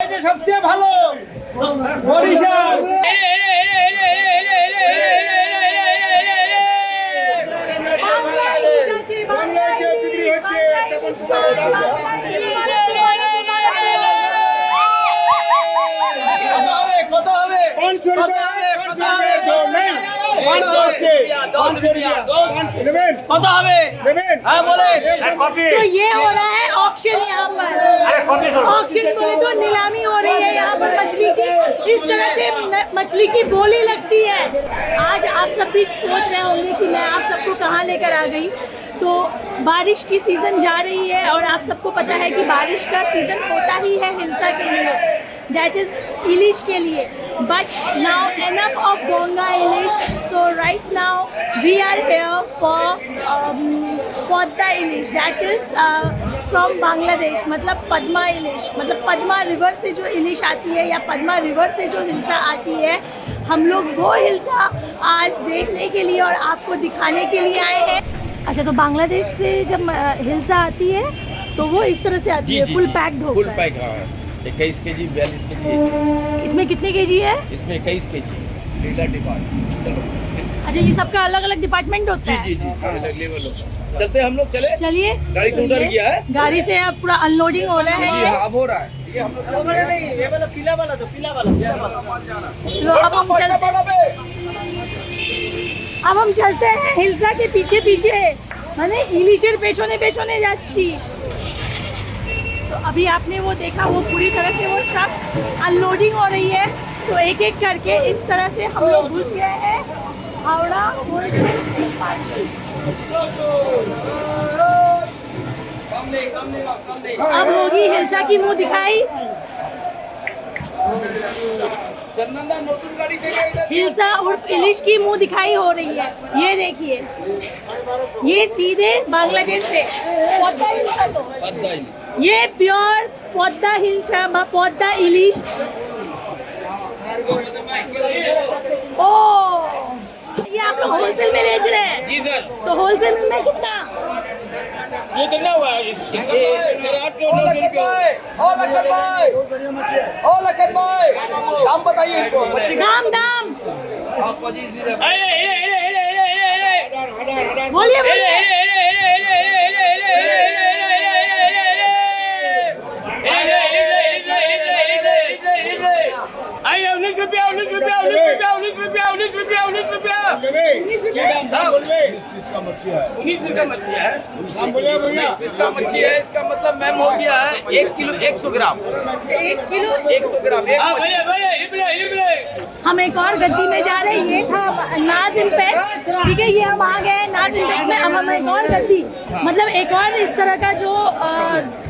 এটা সবচেয়ে ভালো বরিশাল। কত হবে? কত হবে? হ্যাঁ বলে। तो ये हो रहा है ऑक्शन यहाँ पर। ऑक्शन बोले तो नीलामी हो रही है यहाँ पर मछली की। इस तरह से मछली की बोली लगती है। आज आप सब भी सोच रहे होंगे कि मैं आप सबको कहाँ लेकर आ गई। तो बारिश की सीज़न जा रही है और आप सबको पता है कि बारिश का सीज़न होता ही है हिल्सा के लिए, दैट इज़ इलिश के लिए। But now enough of Bonga Ilish, so right now we are here for Podda Ilish, that is from Bangladesh, मतलब पद्मा इलिश, मतलब पद्मा रिवर से जो इलिश आती है या पद्मा रिवर से जो हिल्सा आती है, हम लोग वो हिल्सा आज देखने के लिए और आपको दिखाने के लिए आए हैं। अच्छा, तो बांग्लादेश से जब हिल्सा आती है तो वो इस तरह से आती है, फुल पैक्ड होकर। फुल पैक, हाँ। 21 केजी 42 केजी। इसमें कितने केजी है? इसमें 21 केजी लीला डिपार्टमेंट। चलो। अच्छा, ये सबका अलग अलग डिपार्टमेंट होता है? जी जी, सब अलग लेवल होता है। चलते हैं हम लोग, चले। चलिए, गाड़ी से उतर गया है। गाड़ी से अब पूरा अनलोडिंग हो रहा जी है। हाँ, अब हो रहा है। ये हम लोग नहीं, ये वाला पीला वाला तो पीला वाला। तो अब हम चलते हैं हिल्सा के पीछे पीछे, माने इलिशेर पेछने पेछने जाচ্ছি। तो अभी आपने वो देखा, वो पूरी तरह से वो ट्रक अनलोडिंग हो रही है। तो एक एक करके इस तरह से हम लोग घुस गए हैं हावड़ा होलसेल मार्केट। अब होगी हिल्सा की मुंह दिखाई। हिल्सा उर्फ इलिश की मुंह दिखाई हो रही है। ये देखिए, ये सीधे बांग्लादेश से पद्मा हिल्सा, तो ये प्योर पद्मा हिल्सा बा पद्मा इलिश। ओ, ये आप लोग होलसेल में बेच रहे हैं? जी सर। तो होलसेल में कितना? ये कितना हुआ है? सर 800-900 रुपया। दाम बताइए इनको। दाम दाम बोलिए बोलिए। मच्छी है। इसका मतलब मैम हो गया है 1 किलो 100 ग्राम। 1 किलो 100 ग्राम। हम एक और गद्दी में जा रहे हैं। ये था नाज इम्पैक्ट, ठीक है। ये हम आ गए नाज इम्पैक्ट में। अब हम एक और गद्दी, मतलब एक और इस तरह का जो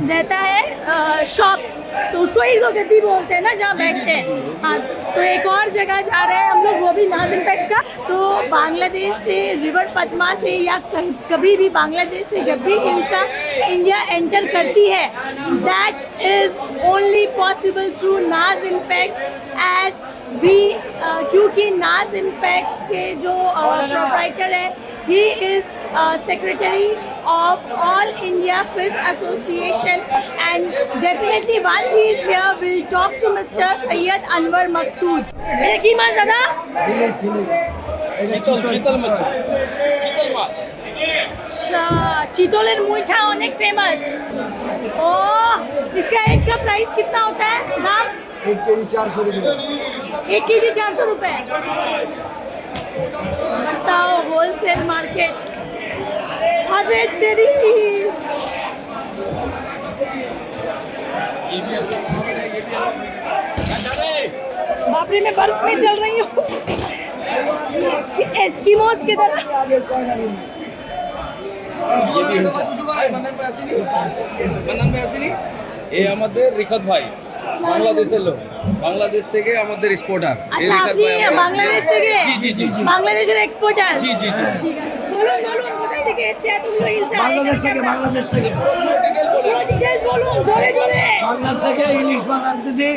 रहता है शॉप, तो उसको ही तो गद्दी बोलते हैं ना, जहाँ बैठते हैं। हाँ, तो एक और जगह जा रहे हैं हम लोग, वो भी नाज इम्पैक्ट का। तो बांग्लादेश से रिवर पद्मा से या कभी भी बांग्लादेश से जब भी हिल्सा इंडिया एंटर करती है, that is only possible through नाज इम्पैक्ट एज भी, क्योंकि नाज इम्पैक्ट के जो प्रोप्राइटर है, he is secretary of All India Fish Association, and definitely once he is here we'll talk to Mr. Sayyid Anwar Maqsood. ये की माछ दादा? চিতল মাছ। চিতল মাছ। अच्छा, चितोलेर मुइठा अनेक फेमस। ओ, इसका एक का प्राइस कितना होता है? दाम 1 केजी 400 रुपये। 1 केजी 400 रुपए। बताओ, होलसेल मार्केट। अरे तेरी, बाप रे, मैं बर्फ में चल रही हूँ एस्किमोस की तरह। এই আমাদের রিখত ভাই, বাংলাদেশের লোক। বাংলাদেশ থেকে আমাদের এক্সপোর্টার। আচ্ছা, আপনি বাংলাদেশ থেকে? জি জি জি। বাংলাদেশের এক্সপোর্টার? জি জি জি। বলুন বলুন, কোথায় থেকে এসেছে এতগুলো হিলসা? বাংলাদেশ থেকে। পুরো ডিটেইলস বলুন জোরে জোরে। বাংলাদেশ থেকে ইলিশ মাছ আনতেছি,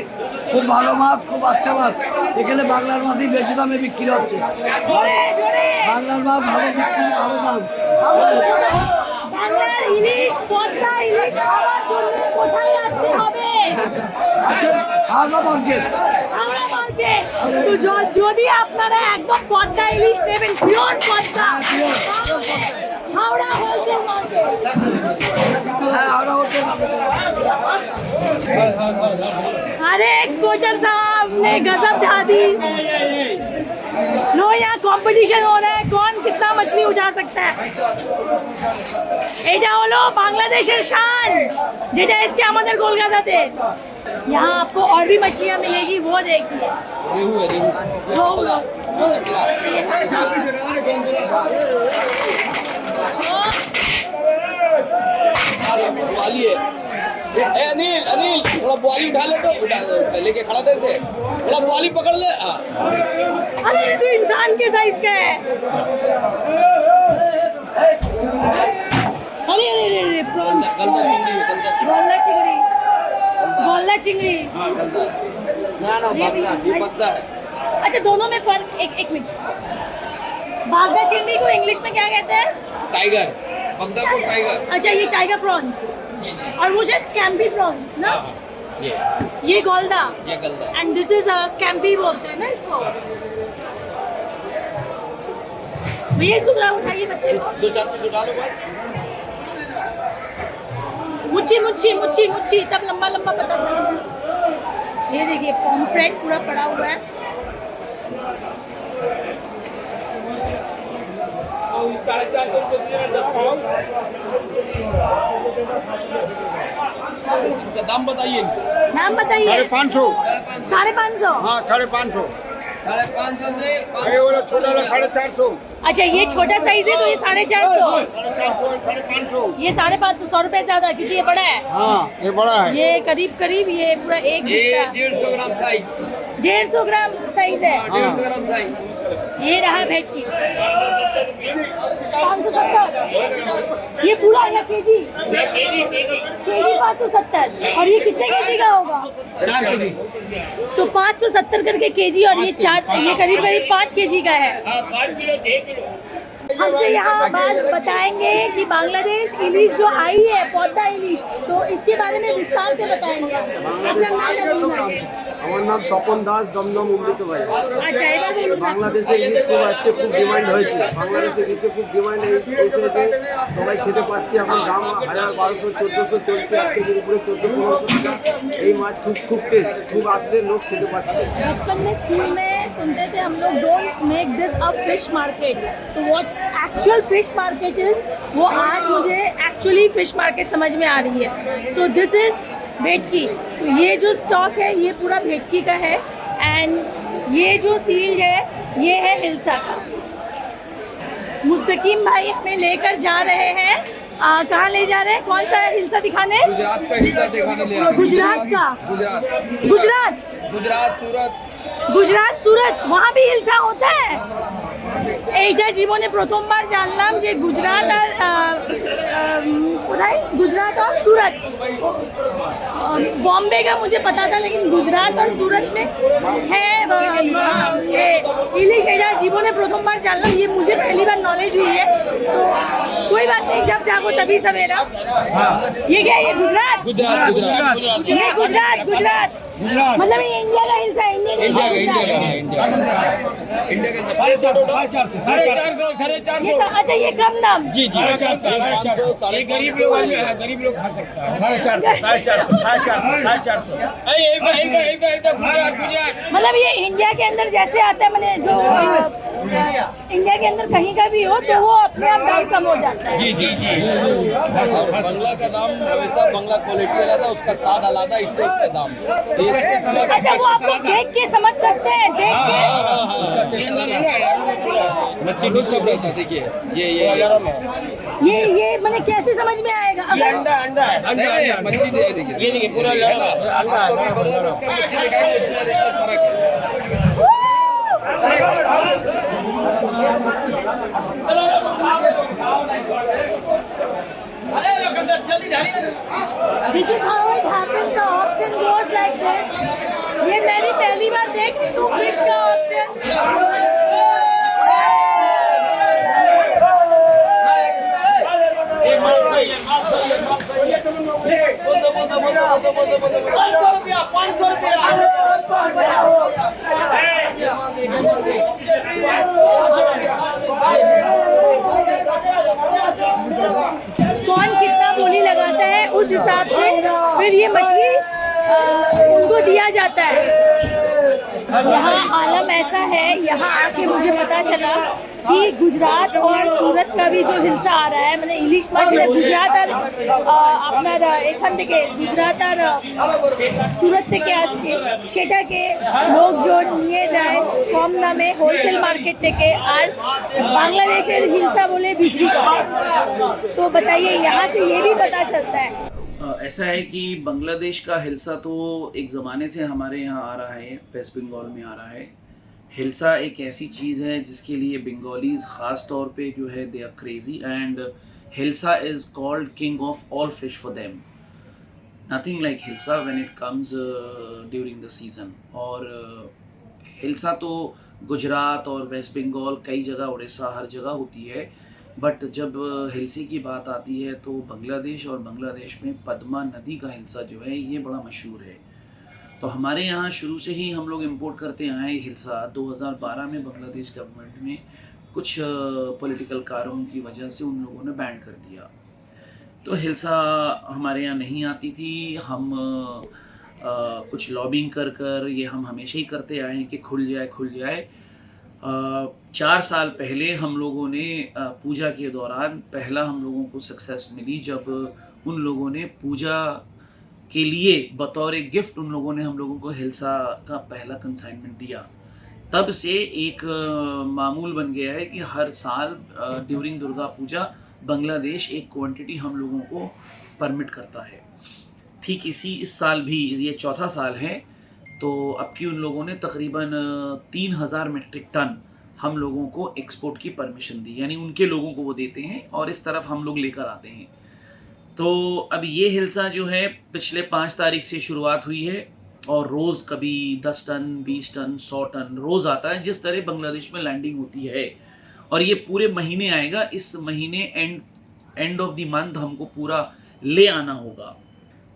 খুব ভালো মাছ, খুব আচ্ছা মাছ। এখানে বাংলার মাছই বেশি দামে বিক্রি হচ্ছে। জোরে জোরে। বাংলার মাছ ভালো বিক্রি, ভালো দাম। বাংলার ইলিশ পদ্মা ইলিশ খাওয়ার জন্য কোথায় আসতে হবে? হাওড়া মার্কেট। হাওড়া মার্কেট। তো যদি আপনারা একদম পদ্মা ইলিশ নেবেন, pure Padma, Howrah wholesale market. হ্যাঁ হাওড়া হোটেল। अरे एक्सपोर्टर साहब ने गजब ढा दी। लो यहाँ कंपटीशन हो रहा है, कौन कितना मछली उठा सकता है। এটা হলো বাংলাদেশের শান, যেটা এসছে আমাদের কলকাতাতে। यहाँ आपको और भी मछलियाँ मिलेगी, वो देखिए। रेहू है रेहू बुआली है। ए अनिल अनिल थोड़ा बुआली उठा ले, तो उठा लेके खड़ा दे दे, थोड़ा बुआली पकड़ ले। हाँ अरे ये तो इंसान के साइज का है। अरे अरे अरे अरे प्रॉन्स, गलता चिंगड़ी है, गलता गोल्ला चिंगड़ी, गोल्ला चिंगड़ी। ये पत्ता है। अच्छा दोनों में फर्क, एक मिनट। बागदा चिंगड़ी को इंग्लिश में क्या कहते हैं? टाइगर, पत्ता को टाइगर। अच्छा ये टाइगर प्रॉन्स, और वो शायद स्कैम्पी प्रॉन्स ना, ये गोल्डा, ये गलता। एंड दिस इज स्कैम्पी बोलते हैं ना इसको। भैया इसको थोड़ा उठाइए बच्चे को। दो चार पीस उठा लो भाई। मुच्छी मुच्छी मुच्छी मुच्छी, तब लंबा लंबा पता चलेगा। ये देखिए पॉम्फ्रेट पूरा पड़ा हुआ है। इसका दाम बताइए। नाम बताइए। 550। 550। हाँ 550। 550 से ये वाला छोटा वाला 450। अच्छा ये छोटा साइज है तो ये 450। 450 550। ये 550, 100 रुपए ज्यादा, क्योंकि ये बड़ा है। हाँ ये बड़ा है। ये करीब करीब ये पूरा एक ये बिकता है। 150 ग्राम साइज। 150 ग्राम साइज है। 150 ग्राम साइज। ये रहा भेटकी 570। ये पूरा या केजी? केजी 570। और ये कितने केजी का होगा? 4 केजी। तो 570 करके केजी, और ये करीब करीब 5 केजी का है। हमसे यहाँ बात बताएंगे कि बांग्लादेश इलिश जो आई है, पौधा इलिश, तो इसके बारे में विस्तार से बताएंगे। आपका नाम है? আমার নাম তপন দাস, দমদম অমৃত ভাই। अच्छा এবার বলুন। বাংলাদেশে ইলিশ খুব আসছে, খুব ডিমান্ড হয়েছে। বাংলাদেশে ইলিশে খুব ডিমান্ড এসেছে, সবাই খেতে পাচ্ছে। এখন দাম 1000, 1200, 1400 চলছে, 1 কেজির উপরে 1400-1500 টাকা। এই মাছ খুব টেস্ট, খুব আসলে লোক খেতে পাচ্ছে। बचपन में स्कूल में सुनते थे हम लोग, don't make this a fish market. तो what actual fish market is, वो आज मुझे एक्चुअली फिश मार्केट समझ में आ रही है। सो दिस इज भेटकी। तो ये जो स्टॉक है ये पूरा भेटकी का है, एंड ये जो सील है ये है हिल्सा का। मुस्तकीम भाई हमें लेकर जा रहे हैं। कहाँ ले जा रहे हैं? कौन सा हिल्सा दिखाने? गुजरात का हिस्सा दिखाने ले आ रहे हैं। गुजरात का। गुजरात गुजरात गुजरात सूरत। গুজরাট সুরত, वहाँ भी हिल्सा होता है। এইটা জীবনে প্রথমবার জানলাম যে গুজরাট আর কোথায়, गुजरात और सूरत। बॉम्बे का मुझे पता था, लेकिन गुजरात और सूरत में है ये इलिश। এটা জীবনে প্রথমবার জানলাম, ये मुझे पहली बार नॉलेज हुई है। तो कोई बात नहीं, जब जागो तभी सवेरा। ये क्या है? ये गुजरात। गुजरात गुजरात ये गुजरात गुजरात मतलब ये इंडिया का हिस्सा है। इंडिया का इंडिया का इंडिया का 450। ये अच्छा ये कम दाम। जी जी 450। गरीब लोग खा सकता है। 450। मतलब ये इंडिया के अंदर जैसे आता है, मैंने जो इंडिया के अंदर कहीं का भी हो तो वो अपने आप दाम कम हो जाता है। जी जी जी। बंगला का दाम हमेशा बंगला क्वालिटी अलग है, उसका स्वाद अलग है, इसलिए उसका दाम। अच्छा वो आप लोग देख के समझ सकते हैं, देख के। मच्छी डिस्टर्ब रहता है, देखिए ये मैंने कैसे समझ में आएगा? अगर अंडा मच्छी देखिए, ये देखिए पूरा अंडा मच्छी दिखाई फर्क है। This is how it happens. The auction goes like this. ये मैं भी पहली बार देख रही हूँ फिश का ऑक्शन। कौन कितना बोली लगाता है उस हिसाब से फिर ये मछली उनको दिया जाता है। यहाँ आलम ऐसा है, यहाँ आके मुझे पता चला कि गुजरात और सूरत का भी जो हिलसा आ रहा है, मैंने इलिश माछली गुजरात और আপনার এখান থেকে গুজরাট আর সুরত থেকে আসছে, সেটাকে লোকজন নিয়ে যায় কম দামে হোলসেল মার্কেট থেকে আর বাংলাদেশের হিলসা বলে বিক্রি করে। तो बताइए यहाँ से ये भी पता चलता है। ऐसा है कि बांग्लादेश का हिलसा तो एक ज़माने से हमारे यहाँ आ रहा है, वेस्ट बंगाल में आ रहा है। हिलसा एक ऐसी चीज़ है जिसके लिए बंगालीज़ ख़ास तौर पे जो है they are crazy and hilsa is called king of all fish for them. Nothing like hilsa when it comes during the season. और हिलसा तो गुजरात और वेस्ट बंगाल, कई जगह उड़ीसा, हर जगह होती है। बट जब हिलसे की बात आती है तो बांग्लादेश और बांग्लादेश में पद्मा नदी का हिलसा जो है ये बड़ा मशहूर है। तो हमारे यहाँ शुरू से ही हम लोग इंपोर्ट करते आए हिलसा। 2012 में बांग्लादेश गवर्नमेंट ने कुछ पॉलिटिकल कारणों की वजह से उन लोगों ने बैन कर दिया, तो हिलसा हमारे यहाँ नहीं आती थी। हम कुछ लॉबिंग कर ये हम हमेशा ही करते आए हैं कि खुल जाए। 4 साल पहले हम लोगों ने पूजा के दौरान पहला हम लोगों को सक्सेस मिली जब उन लोगों ने पूजा के लिए बतौर गिफ्ट उन लोगों ने हम लोगों को हिलसा का पहला कंसाइनमेंट दिया। तब से एक मामूल बन गया है कि हर साल ड्यूरिंग दुर्गा पूजा बांग्लादेश एक क्वांटिटी हम लोगों को परमिट करता है। ठीक इस साल भी ये 4था साल है, तो अब की उन लोगों ने तकरीबन 3000 मेट्रिक टन हम लोगों को एक्सपोर्ट की परमिशन दी, यानी उनके लोगों को वो देते हैं और इस तरफ हम लोग लेकर आते हैं। तो अब ये हिलसा जो है पिछले 5 तारीख से शुरुआत हुई है और रोज़ कभी 10 टन, 20 टन, 100 टन रोज़ आता है, जिस तरह बांग्लादेश में लैंडिंग होती है। और ये पूरे महीने आएगा। इस महीने एंड ऑफ द मंथ हमको पूरा ले आना होगा।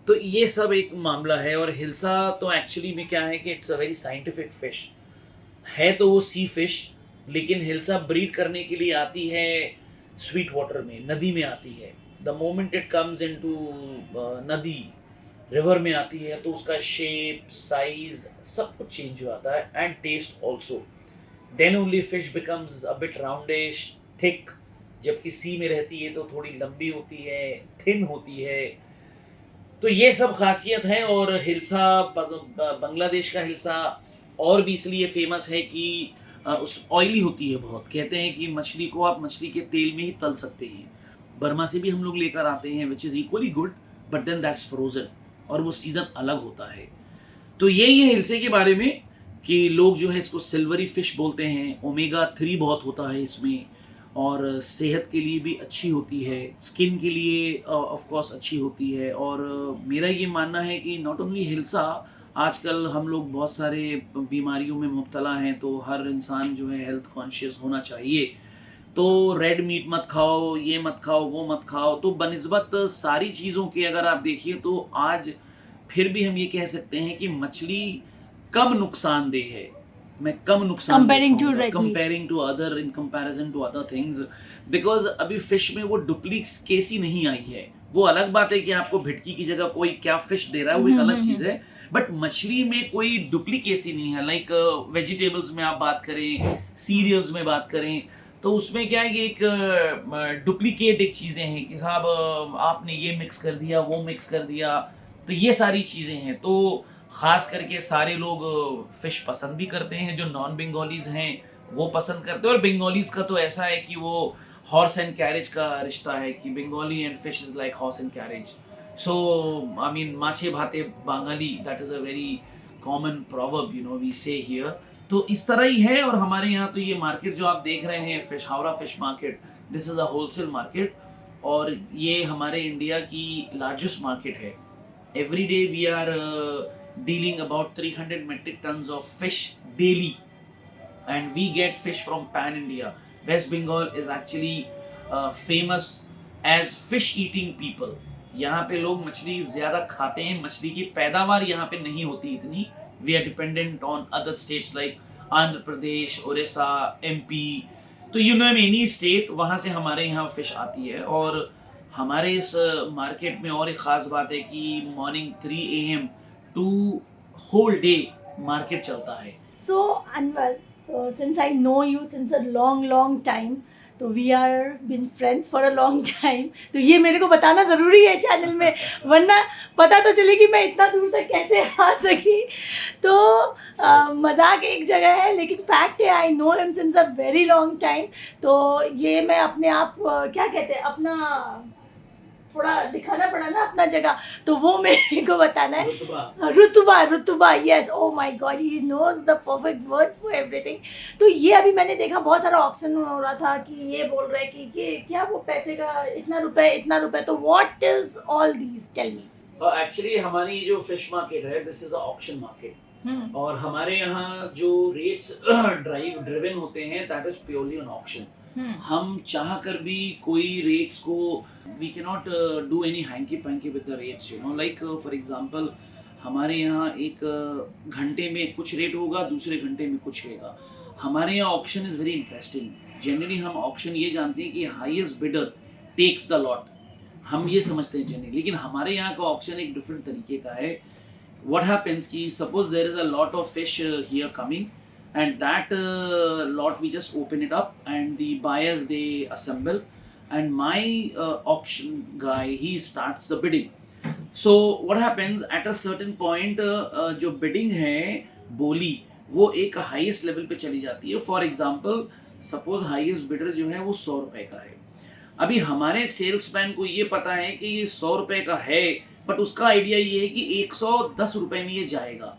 तो ये सब एक मामला है। और हिलसा तो एक्चुअली में क्या है कि it's a very scientific fish है। तो वो सी फिश, लेकिन हिलसा ब्रीड करने के लिए आती है स्वीट वाटर में, नदी में आती है। The moment it comes into नदी, रिवर में आती है तो उसका शेप, साइज सब कुछ चेंज हो जाता है and taste also. Then only fish becomes a bit roundish, thick. जबकि सी में रहती है तो थोड़ी लंबी होती है, थिन होती है। तो ये सब खासियत है। और हिलसा, बांग्लादेश का हिलसा और भी इसलिए फेमस है कि उस ऑयली होती है बहुत। कहते हैं कि मछली को आप मछली के तेल में ही तल सकते हैं। बर्मा से भी हम लोग लेकर आते हैं which is equally good, but then that's frozen और वो सीज़न अलग होता है। तो यही है हिलसे के बारे में कि लोग जो है इसको सिल्वरी फ़िश बोलते हैं। ओमेगा 3 बहुत होता है इसमें और सेहत के लिए भी अच्छी होती है, स्किन के लिए ऑफ कोर्स अच्छी होती है। और मेरा ये मानना है कि नॉट ओनली हिलसा, आजकल हम लोग बहुत सारे बीमारियों में मुब्तला हैं, तो हर इंसान जो है हेल्थ कॉन्शियस होना चाहिए। तो रेड मीट मत खाओ, ये मत खाओ, वो मत खाओ। तो बनिस्बत सारी चीज़ों के अगर आप देखिए तो आज फिर भी हम ये कह सकते हैं कि मछली कम नुकसानदेह है। मैं कम नुकसान comparing to other, in comparison to other things, because अभी फिश में वो डुप्लीकेसी नहीं आई है। वो अलग बात है कि आपको भिटकी की जगह कोई क्या फिश दे रहा है, वो एक अलग चीज़ है। बट मछली में कोई डुप्लीकेसी नहीं है। लाइक वेजिटेबल्स में आप बात करें, सीरियल्स में बात करें, तो उसमें क्या है कि एक डुप्लीकेट एक चीज़ें हैं कि साहब आपने ये मिक्स कर दिया, वो मिक्स कर दिया। तो ये सारी चीज़ें हैं। तो ख़ास करके सारे लोग फ़िश पसंद भी करते हैं, जो नॉन बंगालीज़ हैं वो पसंद करते हैं। और बंगालीज़ का तो ऐसा है कि वो हॉर्स एंड कैरेज का रिश्ता है कि Bengali and fish is like horse and carriage. So I mean machhe bhate Bangali, that is a very common proverb, you know, we say here. तो इस तरह ही है। और हमारे यहाँ तो ये मार्केट जो आप देख रहे हैं, fish Howrah fish market, this is a wholesale market और ये हमारे इंडिया की लार्जेस्ट मार्केट है। Every day we are dealing about 300 metric tons of fish daily, and we get fish from pan India. West Bengal is actually famous as fish eating people, यहाँ पे लोग मछली ज़्यादा खाते हैं, मछली की पैदावार यहाँ पे नहीं होती इतनी. We are dependent on other states like Andhra Pradesh, Orissa, MP. तो यू नो एनी स्टेट, वहाँ से हमारे यहाँ फिश आती है. और हमारे इस मार्केट में और एक ख़ास बात है कि morning 3 AM to whole day market चलता है. So Anwar, since I know you since a long time, तो we are been friends for a long time, तो ये मेरे को बताना ज़रूरी है चैनल में, वरना पता तो चले कि मैं इतना दूर तक कैसे आ सकी. तो मजाक एक जगह है, लेकिन फैक्ट है I know him since a very long time. तो ये मैं अपने आप क्या कहते हैं, अपना थोड़ा दिखाना पड़ा ना अपना जगह, तो वो मेरे को बताना है. रुतबा, yes. Oh my god, he knows the perfect word for everything. तो ये अभी मैंने देखा बहुत सारा ऑक्शन हो रहा था कि ये बोल रहे हैं कि ये क्या वो पैसे का इतना रुपए. तो what is all these, tell me. Actually हमारी जो फिश मार्केट है, this is a auction market. और हमारे यहाँ जो रेट्स ड्रिवन होते हैं, that is purely on auction. हम चाह कर भी कोई रेट्स को, we can not do any hanky panky with the rates, you know. Like for example, हमारे यहाँ एक घंटे में कुछ रेट होगा, दूसरे घंटे में कुछ रहेगा. हमारे यहाँ auction is very interesting. Generally हम ऑक्शन ये जानते हैं कि highest bidder takes the lot, हम ये समझते हैं जनरली. लेकिन हमारे यहाँ का ऑक्शन एक डिफरेंट तरीके का है. व्हाट हैपेंस कि suppose there is a lot of fish here coming, and that lot we just open it up and the buyers they assemble, and my auction guy, he starts the bidding. So what happens at a certain point, जो bidding है बोली, वो एक highest level पे चली जाती है. For example, suppose highest bidder जो है वो 100 रुपए का है. अभी हमारे सेल्समैन को ये पता है कि ये 100 रुपए का है, बट उसका आइडिया ये है कि 110 रुपए में ये जाएगा.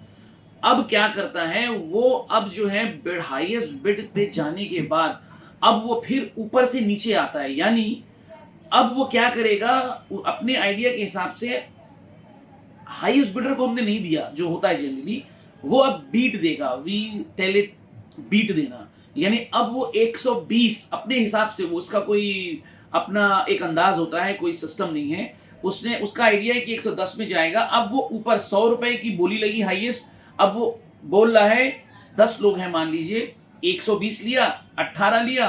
अब क्या करता है वो, अब जो है बिड, हाईएस्ट बिड पे जाने के बाद अब वो फिर ऊपर से नीचे आता है. यानी अब वो क्या करेगा, अपने आइडिया के हिसाब से हाईएस्ट बिडर को हमने नहीं दिया, जो होता है जनरली, वो अब बीट देगा. वी टेल इट बीट देना, यानी अब वो 120 अपने हिसाब से, वो उसका कोई अपना एक अंदाज होता है, कोई सिस्टम नहीं है. उसने, उसका आइडिया है कि 110 में जाएगा. अब वो ऊपर 100 रुपए की बोली लगी हाईएस्ट. अब वो बोल रहा है 10 लोग हैं मान लीजिए, 120 लिया, 18 लिया.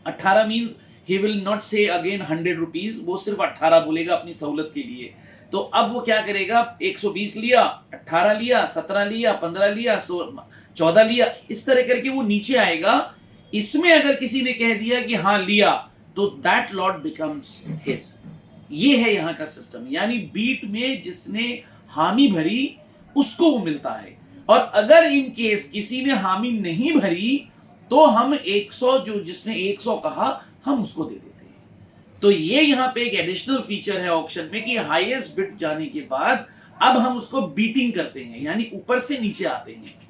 18 मीन्स ही विल नॉट से अगेन 100 रुपीज, वो सिर्फ 18 बोलेगा अपनी सहूलत के लिए. तो अब वो क्या करेगा, 120 लिया, 18 लिया, 17 लिया, 15 लिया, 14 लिया, इस तरह करके वो नीचे आएगा. इसमें अगर किसी ने कह दिया कि हाँ लिया, तो दैट लॉट बिकम्स हिज. ये है यहाँ का सिस्टम. यानी बीट में जिसने हामी भरी उसको वो मिलता है. और अगर इन केस किसी ने हामी नहीं भरी, तो हम 100, जो जिसने 100 कहा, हम उसको दे देते हैं. तो ये यहाँ पे एक एडिशनल फीचर है ऑक्शन में कि हाईएस्ट बिड जाने के बाद अब हम उसको बीटिंग करते हैं, यानी ऊपर से नीचे आते हैं.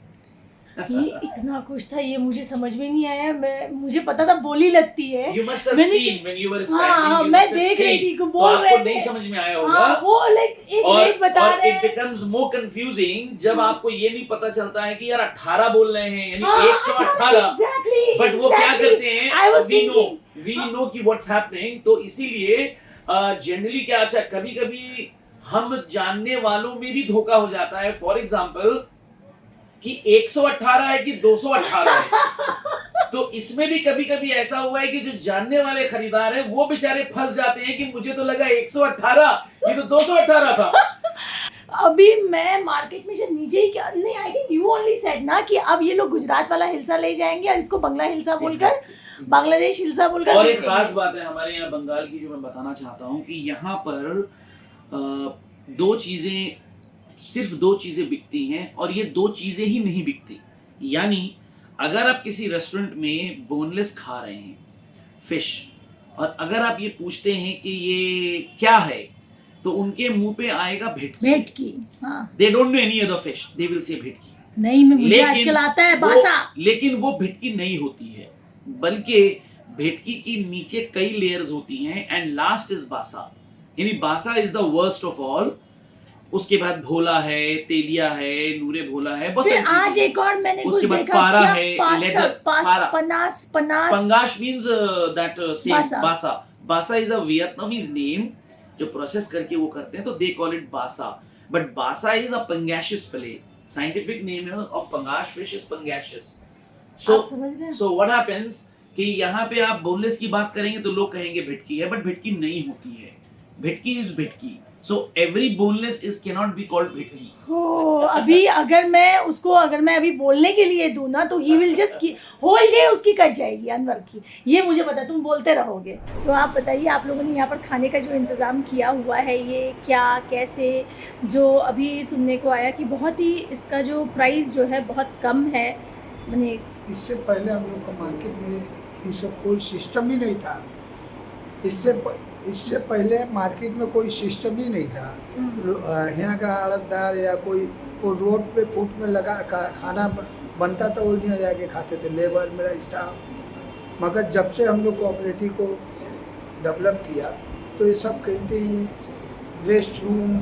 ये इतना कुछ था, ये मुझे समझ में नहीं आया. मुझे पता था बोली लगती है. You must have seen when you were standing. हाँ, you मैं must have देख रही seen. थी, तो बोल रहे आपको नहीं थे. समझ में आया होगा. हाँ, वो लाइक एक रेट बता रहे और it becomes more confusing जब आपको ये नहीं पता चलता है कि यार 18 बोल रहे हैं, यानी 118. बट वो क्या करते हैं, we know कि what's happening. तो इसीलिए जनरली क्या, अच्छा कभी कभी हम जानने वालों में भी धोखा हो जाता है. फॉर एग्जाम्पल कि 118 है कि 218 है. तो इसमें भी कभी कभी ऐसा हुआ है कि जो जानने वाले खरीदार हैं वो बेचारे फंस जाते हैं कि मुझे तो लगा 118, ये तो 218 था. अभी मैं मार्केट में जब नीचे ही क्या नहीं, I think you only said ना कि अब ये लोग गुजरात वाला हिलसा ले जाएंगे और इसको बंगला हिलसा बोलकर, बांग्लादेश हिलसा बोलकर. और एक खास बात है हमारे यहाँ बंगाल की, जो मैं बताना चाहता हूँ कि यहाँ पर सिर्फ दो चीज़ें बिकती हैं, और ये 2 चीज़ें ही नहीं बिकती. यानी अगर आप किसी रेस्टोरेंट में बोनलेस खा रहे हैं फिश, और अगर आप ये पूछते हैं कि ये क्या है, तो उनके मुंह पे आएगा भेटकी. They don't know any other fish, they will say भेटकी. नहीं, मुझे आजकल आता है बासा. लेकिन वो भेटकी नहीं होती है, बल्कि भेटकी की नीचे कई लेयर्स होती हैं, एंड लास्ट इज बासा. यानी बासा is the worst of all. उसके बाद भोला है, तेलिया है, नूरे भोला है, बस. आज एक और मैंने कुछ देखा, पारा है, लेदर, पारा. पनास पंगाश means that same बासा. बासा is a Vietnamese name जो प्रोसेस करके वो करते हैं, तो they call it basa. But basa is a pangasius fillet. Scientific name of pangas fish is pangasius. आप समझ रहे हैं? सो व्हाट हैपेंस कि यहाँ पे आप बोनलेस की बात करेंगे तो लोग कहेंगे भिटकी है, बट भिटकी नहीं होती है. Bhetki is bhetki. So every boneless is can not be called bhetki. हो अभी अगर मैं अभी बोलने के लिए दूं ना तो he will just whole day उसकी कट जाएगी अनवर की. ये मुझे पता, तुम बोलते रहोगे. तो आप बताइए, आप लोगों ने यहाँ पर खाने का जो इंतज़ाम किया हुआ है, ये क्या कैसे, जो अभी सुनने को आया कि बहुत ही इसका जो प्राइस जो है बहुत कम है. मैंने इससे पहले हम लोग का मार्केट में ये सब कोई सिस्टम ही नहीं था. इससे पहले मार्केट में कोई सिस्टम ही नहीं था. यहाँ का आड़तदार या कोई वो रोड पे फुट में लगा खाना बनता था, वो नहीं जाके खाते थे, लेबर मेरा स्टाफ. मगर जब से हम लोग कोऑपरेटिव को डेवलप किया तो ये सब कैंटीन, रेस्ट रूम,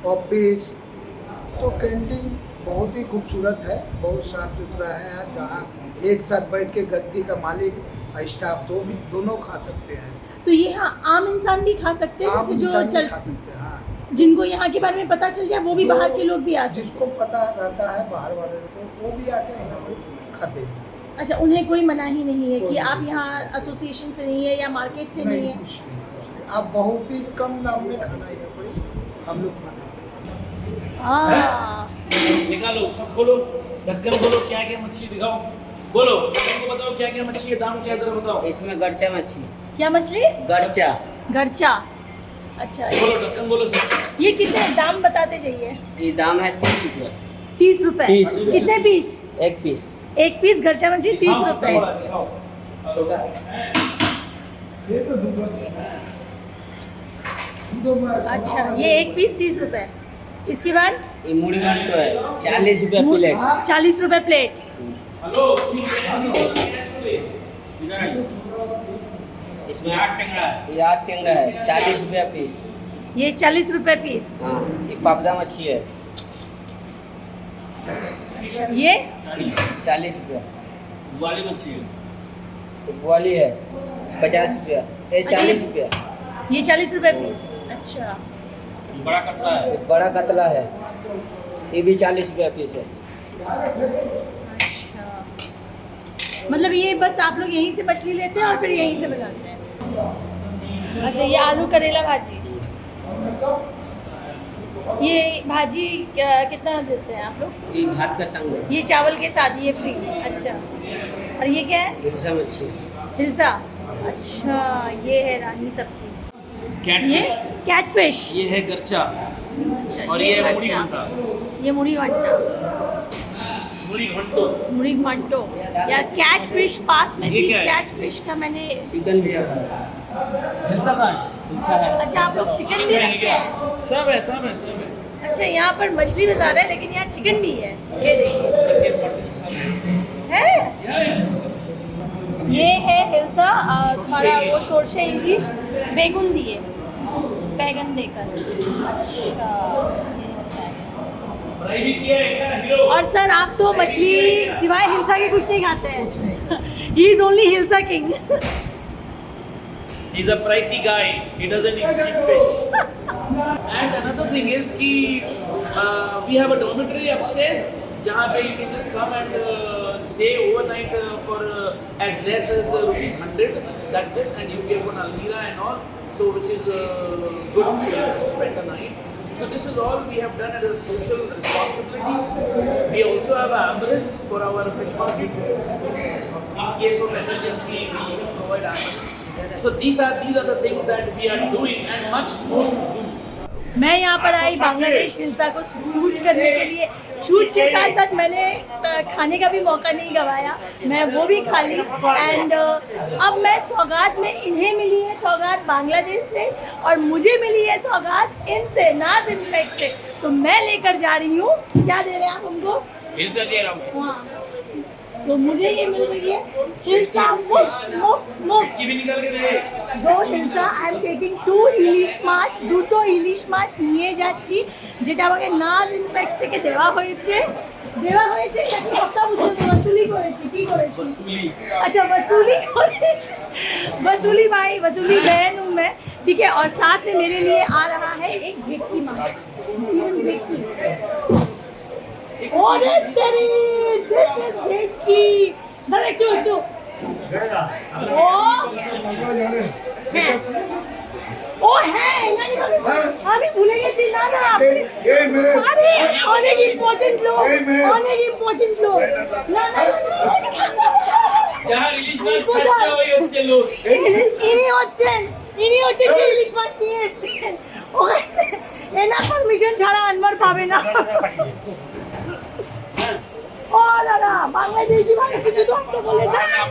ऑफिस, तो कैंटीन बहुत ही खूबसूरत है, बहुत साफ सुथरा है. जहाँ एक साथ बैठ के गद्दी का मालिक स्टाफ दोनों खा सकते हैं. तो ये हाँ आम इंसान भी खा सकते हैं, जैसे जो इंसान भी चल खा सकते हैं. हाँ, जिनको यहाँ के बारे में पता चल जाए वो भी जो- बाहर के लोग भी आ सकते जिसको पता रहता है बाहर वाले लोग को, वो भी आके यहाँ पे खाते हैं. हैं. अच्छा, उन्हें कोई मनाही नहीं है कोई कि आप नहीं. यहाँ एसोसिएशन से नहीं है या मार्केट से नहीं है. कुछ नहीं. आप बहुत ही कम दाम में खाना यहाँ पर हम लोग बनाते हैं. हाँ, निकालो, सब खोलो, ढक्कन खोलो, क्या क्या मच्छी दिखाओ. बोलो, तुमको बताओ क्या क्या मच्छी है, दाम क्या जरा बताओ. इसमें गरचा मछली, क्या मछली? गरचा गरचा. अच्छा, बोलो, ढक्कन बोलो सब. ये कितने दाम बताते जाइए. ये दाम है 30 रुपये 30 रुपए. 30 रुपए. कितने पीस? एक पीस. एक पीस गरचा मछली 30 रुपए. ये तो दूसरा अच्छा, ये एक पीस 30 रुपए. इसके बाद ये मुड़ी घंटो है 40 रुपये प्लेट. 40 रुपए प्लेट. इसमें 8 टेंगरा है, ये 8 टेंगरा है 40 रुपया पीस. ये 40 रुपए पीस. हाँ, ये पापदा मच्छी है ये 40 रुपया. वाली मच्छी है. ये ग्वाली है 50 रुपया. ये 40 रुपया. ये 40 रुपए पीस. अच्छा, बड़ा कटला है. ये बड़ा कतला है, ये भी 40 रुपया पीस है. अच्छा, मतलब ये बस आप लोग यहीं से मछली लेते हैं और फिर यहीं से बनाते हैं. अच्छा, ये आलू करेला भाजी. ये भाजी कितना देते हैं आप लोग? ये भात का संग है. ये चावल के साथ ये फ्री. अच्छा, और ये क्या है? हिलसा मच्छी. हिलसा. अच्छा, ये है रानी सबकी. ये कैटफिश. कैटफिश. ये है गरचा. अच्छा, और ये है मुड़ी गरचा. घंटा. ये मुड़ी घंटा. मुड़ी घंटो. मुड़ी घंटो. यार कैटफिश पास में ये थी. क्या है? कैटफिश का मैंने. चिकन भी है. हिलसा का है. हिलसा है. अच्छा, आप लोग चिकन भी रखते हैं? सब है, सब है, सब है. अच्छा, यहाँ पर मछली तो ज़्यादा है लेकिन यहाँ चिकन भी है. ये देखिए, चिकन, मटन, सब है. है. सब. ये है हिलसा. हमारा वो शोरशे इंग्लिश बैगन दिए, बैगन देकर. अच्छा, फ्राई भी किया है क्या हीरो? और सर आप तो मछली सिवाय हिलसा के कुछ नहीं खाते हैं. He is only Hilsa king. He's a pricey guy. He doesn't eat cheap fish. And another thing is कि we have a dormitory upstairs जहाँ पे you can just come and stay overnight for as less as ₹100. That's it, and you get one almirah and all. So which is good to spend a night. So this is all we have done as a social responsibility. We also have an ambulance for our fish market. In case of emergency, we even provide ambulance. So these are the things that we are doing and much more to do. मैं यहाँ पर आई बांग्लादेश हिलसा को shoot करने के लिए. Shoot के साथ साथ मैंने खाने का भी मौका नहीं गंवाया. मैं वो भी खा ली. एंड अब मैं सौगात में इन्हें मिली है सौगात बांग्लादेश से, और मुझे मिली है सौगात इनसे, नाज इनफेक्ट से. तो मैं लेकर जा रही हूँ. क्या दे रहे हैं आप हमको? हिलसा दे रहा हूँ. हाँ, तो मुझे ये मिल रही है हिलसा मुफ्त मुफ्त मुफ्त. ये भी निकल के दे. 2 হিলসা. আই এম টেকিং 2 ইলিশ মাছ. 2টো ইলিশ মাছ নিয়ে যাচ্ছি, যেটা আমাকে নাজ ইনফেক্ট থেকে দেওয়া হয়েছে. নাকি সপ্তাহ वसूली করেছি. কি করেছি? अच्छा, वसूली করে. वसूली भाई, वसूली बहन हूँ मैं. ठीक है, और साथ में मेरे लिए आ रहा है एक भेटकी मांस, भेटकी। अरे तेरी, दिस इज भेटकी। डायरेक्ट टू ओ ও হ্যাঁ, আমি ভুলে গেছি। না না, আরে অনেক ইম্পর্টেন্ট লোক, অনেক ইম্পর্টেন্ট লোক। না না, ইনি হচ্ছেন যে ইলিশ মাছ নিয়ে এসেছেন। ওখানে এনার পারমিশন ছাড়া আনবার পাবে না। ও দাদা, বাংলাদেশি মানে কিছু তো আপনি বলে যান।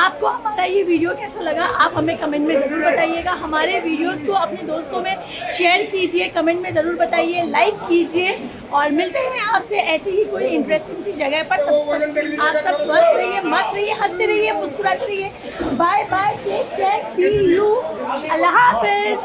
आपको हमारा ये वीडियो कैसा लगा, आप हमें कमेंट में ज़रूर बताइएगा। हमारे वीडियोस को अपने दोस्तों में शेयर कीजिए, कमेंट में ज़रूर बताइए, लाइक कीजिए, और मिलते हैं आपसे ऐसी ही कोई इंटरेस्टिंग सी जगह पर। तब तक आप सब स्वस्थ रहिए, मस्त रहिए, हंसते रहिए, मुस्कुराते रहिए। Bye bye, take care, see you, अल्लाह हाफिज़।